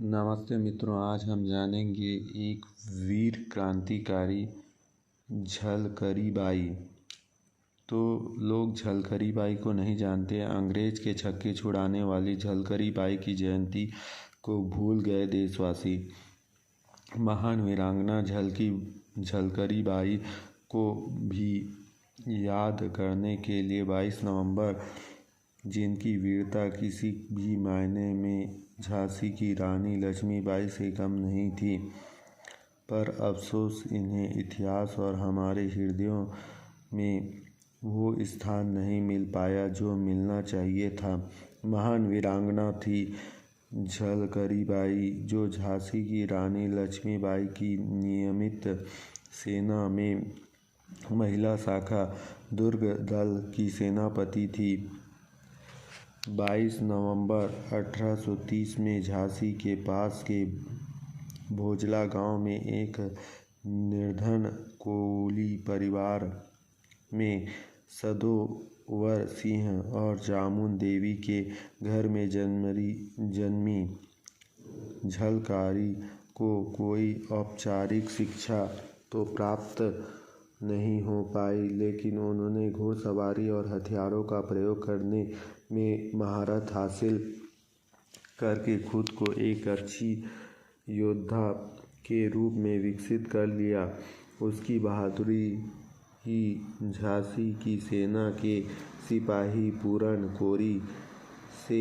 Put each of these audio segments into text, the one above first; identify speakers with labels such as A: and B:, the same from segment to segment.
A: नमस्ते मित्रों, आज हम जानेंगे एक वीर क्रांतिकारी झलकरी बाई। तो लोग झलकरी बाई को नहीं जानते। अंग्रेज के छक्के छुड़ाने वाली झलकरी बाई की जयंती को भूल गए देशवासी। महान वीरांगना झलकरी बाई को भी याद करने के लिए 22 नवंबर, जिनकी वीरता किसी भी मायने में झांसी की रानी लक्ष्मीबाई से कम नहीं थी, पर अफसोस इन्हें इतिहास और हमारे हृदयों में वो स्थान नहीं मिल पाया जो मिलना चाहिए था। महान वीरांगना थी झलकरी बाई, जो झांसी की रानी लक्ष्मीबाई की नियमित सेना में महिला शाखा दुर्ग दल की सेनापति थी। 22 नवंबर 1830 में झांसी के पास के भोजला गांव में एक निर्धन कोली परिवार में सदोवर सिंह और जामुन देवी के घर में जन्मी झलकारी को कोई औपचारिक शिक्षा तो प्राप्त नहीं हो पाई, लेकिन उन्होंने घुड़सवारी और हथियारों का प्रयोग करने में महारत हासिल करके खुद को एक अच्छी योद्धा के रूप में विकसित कर लिया। उसकी बहादुरी ही झांसी की सेना के सिपाही पूरन कोरी से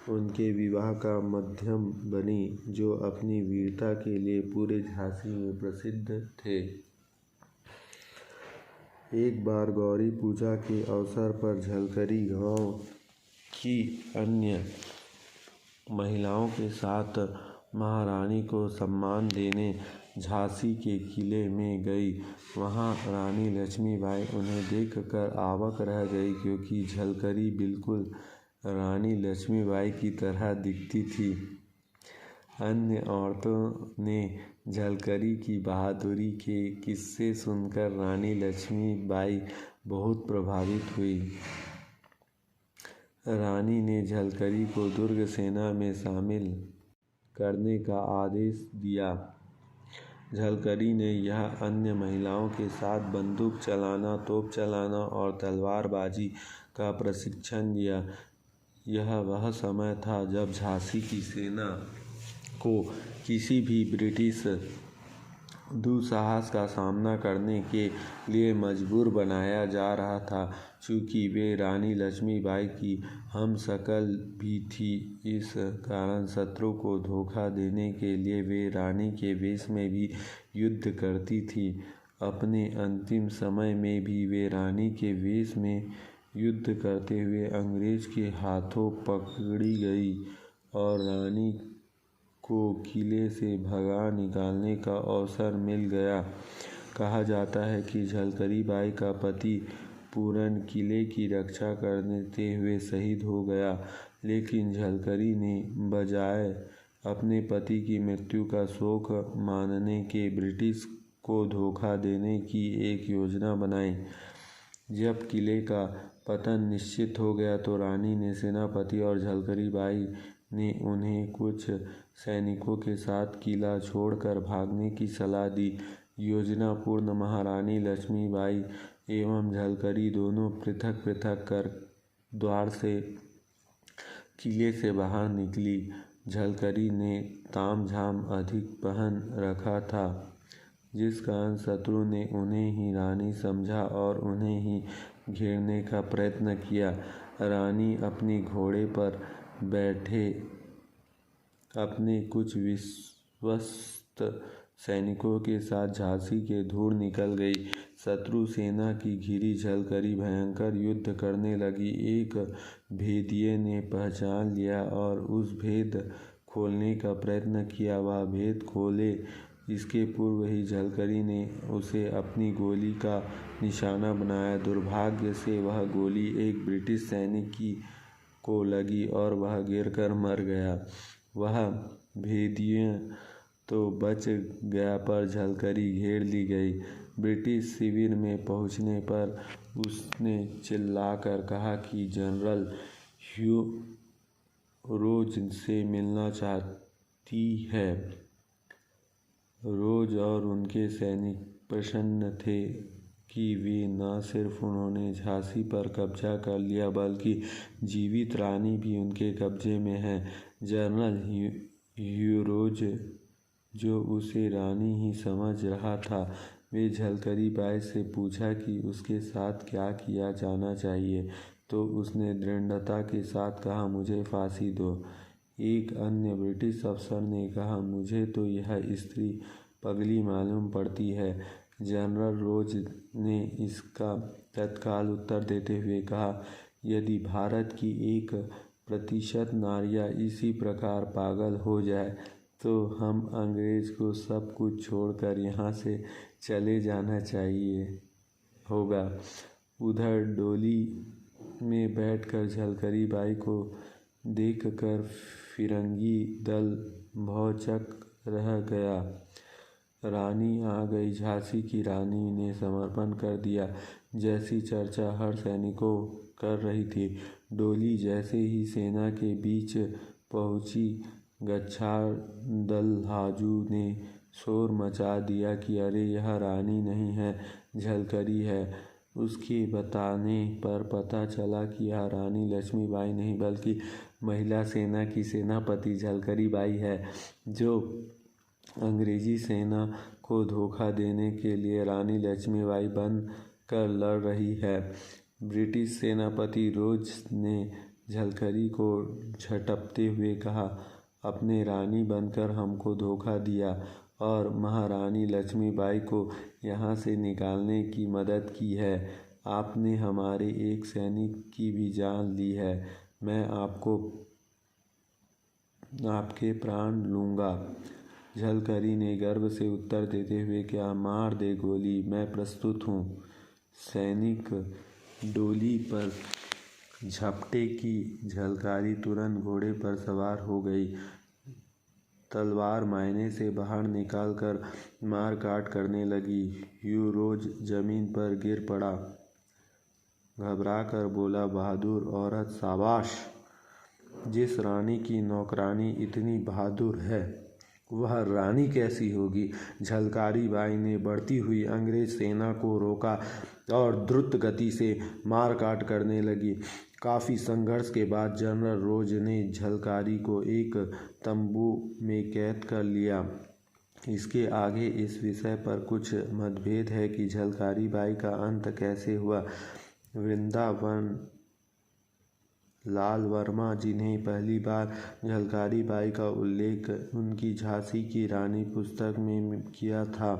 A: उनके विवाह का माध्यम बनी, जो अपनी वीरता के लिए पूरे झांसी में प्रसिद्ध थे। एक बार गौरी पूजा के अवसर पर झलकरी गांव की अन्य महिलाओं के साथ महारानी को सम्मान देने झांसी के किले में गई। वहां रानी लक्ष्मीबाई उन्हें देखकर अवाक रह गई, क्योंकि झलकरी बिल्कुल रानी लक्ष्मीबाई की तरह दिखती थी। अन्य औरतों ने झलकरी की बहादुरी के किस्से सुनकर रानी लक्ष्मीबाई बहुत प्रभावित हुई। रानी ने झलकरी को दुर्ग सेना में शामिल करने का आदेश दिया। झलकरी ने यह अन्य महिलाओं के साथ बंदूक चलाना, तोप चलाना और तलवारबाजी का प्रशिक्षण लिया। यह वह समय था जब झांसी की सेना को किसी भी ब्रिटिश दुस्साहस का सामना करने के लिए मजबूर बनाया जा रहा था। चूँकि वे रानी लक्ष्मीबाई की हमशक्ल भी थी, इस कारण शत्रु को धोखा देने के लिए वे रानी के वेश में भी युद्ध करती थी। अपने अंतिम समय में भी वे रानी के वेश में युद्ध करते हुए अंग्रेज के हाथों पकड़ी गई और रानी को किले से भगा निकालने का अवसर मिल गया। कहा जाता है कि झलकरी बाई का पति पूरन किले की रक्षा करते हुए शहीद हो गया, लेकिन झलकरी ने बजाय अपने पति की मृत्यु का शोक मानने के ब्रिटिश को धोखा देने की एक योजना बनाई। जब किले का पतन निश्चित हो गया तो रानी ने सेनापति और झलकरी बाई ने उन्हें कुछ सैनिकों के साथ किला छोड़कर भागने की सलाह दी। योजना पूर्ण महारानी लक्ष्मीबाई एवं झलकरी दोनों पृथक पृथक कर द्वार से किले से बाहर निकली। झलकरी ने तामझाम अधिक पहन रखा था, जिस कारण शत्रु ने उन्हें ही रानी समझा और उन्हें ही घेरने का प्रयत्न किया। रानी अपनी घोड़े पर बैठे अपने कुछ विश्वस्त सैनिकों के साथ झांसी के दूर निकल गई। शत्रु सेना की घिरी झलकरी भयंकर युद्ध करने लगी। एक भेदिये ने पहचान लिया और उस भेद खोलने का प्रयत्न किया। वह भेद खोले इसके पूर्व ही झलकरी ने उसे अपनी गोली का निशाना बनाया। दुर्भाग्य से वह गोली एक ब्रिटिश सैनिक को लगी और वह गिरकर मर गया। वह भेदिया तो बच गया, पर झलकरी घेर ली गई। ब्रिटिश शिविर में पहुंचने पर उसने चिल्लाकर कहा कि जनरल ह्यू रोज से मिलना चाहता है। रोज और उनके सैनिक प्रसन्न थे कि वे न सिर्फ उन्होंने झांसी पर कब्जा कर लिया बल्कि जीवित रानी भी उनके कब्जे में है। जनरल ह्यूरोज, जो उसे रानी ही समझ रहा था, वे झलकरी बाई से पूछा कि उसके साथ क्या किया जाना चाहिए, तो उसने दृढ़ता के साथ कहा, मुझे फांसी दो। एक अन्य ब्रिटिश अफसर ने कहा, मुझे तो यह स्त्री पगली मालूम पड़ती है। जनरल रोज ने इसका तत्काल उत्तर देते हुए कहा, यदि भारत की 1% नारियां इसी प्रकार पागल हो जाए तो हम अंग्रेज को सब कुछ छोड़कर यहाँ से चले जाना चाहिए होगा। उधर डोली में बैठकर झलकरी बाई को देखकर फिरंगी दल भौंचक रह गया। रानी आ गई। झांसी की रानी ने समर्पण कर दिया, जैसी चर्चा हर सैनिकों कर रही थी। डोली जैसे ही सेना के बीच पहुंची, गच्छार दलहाजू ने शोर मचा दिया कि अरे, यह रानी नहीं है, झलकरी है। उसके बताने पर पता चला कि यह रानी लक्ष्मीबाई नहीं बल्कि महिला सेना की सेनापति झलकरी बाई है, जो अंग्रेजी सेना को धोखा देने के लिए रानी लक्ष्मीबाई बन कर लड़ रही है। ब्रिटिश सेनापति रोज ने झलकरी को झटपते हुए कहा, अपने रानी बनकर हमको धोखा दिया और महारानी लक्ष्मीबाई को यहाँ से निकालने की मदद की है। आपने हमारे एक सैनिक की भी जान ली है। मैं आपके प्राण लूँगा। झलकरी ने गर्व से उत्तर देते हुए कहा, मार दे गोली, मैं प्रस्तुत हूँ। सैनिक डोली पर झपटे की झलकारी तुरंत घोड़े पर सवार हो गई। तलवार मायने से बाहर निकालकर मार काट करने लगी। ह्यूरोज जमीन पर गिर पड़ा, घबराकर बोला, बहादुर औरत, शाबाश। जिस रानी की नौकरानी इतनी बहादुर है, वह रानी कैसी होगी। झलकारी बाई ने बढ़ती हुई अंग्रेज सेना को रोका और द्रुत गति से मार काट करने लगी। काफ़ी संघर्ष के बाद जनरल रोज ने झलकारी को एक तंबू में कैद कर लिया। इसके आगे इस विषय पर कुछ मतभेद है कि झलकारी बाई का अंत कैसे हुआ। वृंदावन लाल वर्मा, जिन्हें पहली बार झलकारी बाई का उल्लेख उनकी झांसी की रानी पुस्तक में किया था,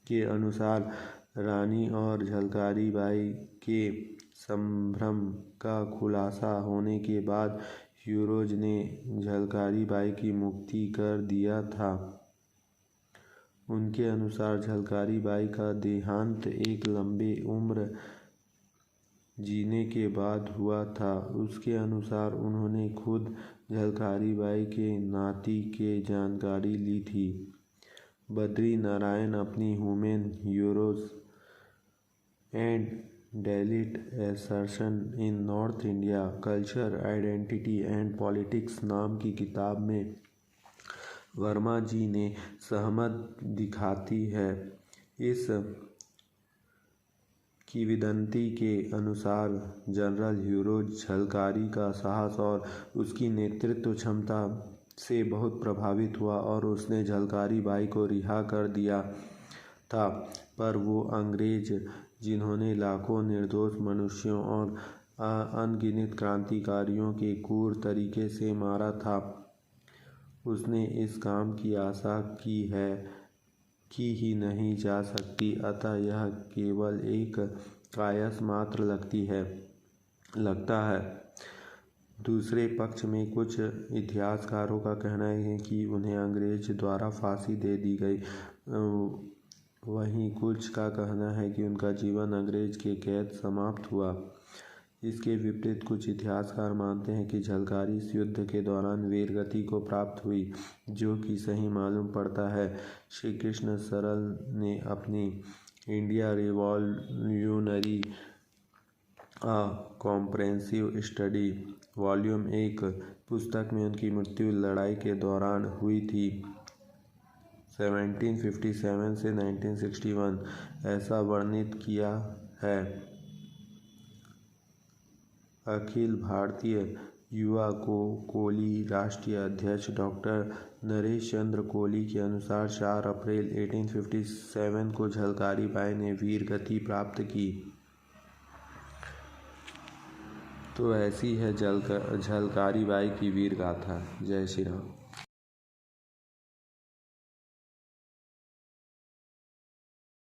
A: के अनुसार रानी और झलकारी बाई के संभ्रम का खुलासा होने के बाद ह्यूरोज ने झलकारी बाई की मुक्ति कर दिया था। उनके अनुसार झलकारी बाई का देहांत एक लंबे उम्र जीने के बाद हुआ था। उसके अनुसार उन्होंने खुद झलकारी बाई के नाती के जानकारी ली थी। बद्री नारायण अपनी women heroes and delete assertion in north India culture, identity and politics नाम की किताब में वर्मा जी ने सहमत दिखाती है। इस किंवदंती के अनुसार जनरल ह्यूरोज झलकारी का साहस और उसकी नेतृत्व क्षमता से बहुत प्रभावित हुआ और उसने झलकारी बाई को रिहा कर दिया था। पर वो अंग्रेज, जिन्होंने लाखों निर्दोष मनुष्यों और अनगिनत क्रांतिकारियों के क्रूर तरीके से मारा था, उसने इस काम की आशा की ही नहीं जा सकती। अतः यह केवल एक कायस मात्र लगता है। दूसरे पक्ष में कुछ इतिहासकारों का कहना है कि उन्हें अंग्रेज द्वारा फांसी दे दी गई। वहीं कुछ का कहना है कि उनका जीवन अंग्रेज के कैद समाप्त हुआ। इसके विपरीत कुछ इतिहासकार मानते हैं कि झलकारी इस युद्ध के दौरान वीरगति को प्राप्त हुई, जो कि सही मालूम पड़ता है। श्री कृष्ण सरल ने अपनी इंडिया रिवॉल्यूशनरी अ कॉम्प्रेहेंसिव स्टडी वॉल्यूम 1 पुस्तक में उनकी मृत्यु लड़ाई के दौरान हुई थी 1757 से 1961 ऐसा वर्णित किया है। अखिल भारतीय युवा कोली राष्ट्रीय अध्यक्ष डॉक्टर नरेश चंद्र कोली के अनुसार 4 अप्रैल 1857 को झलकारी बाई ने वीर गति प्राप्त की। तो ऐसी है झलकारी बाई की वीर गाथा। जय श्री राम।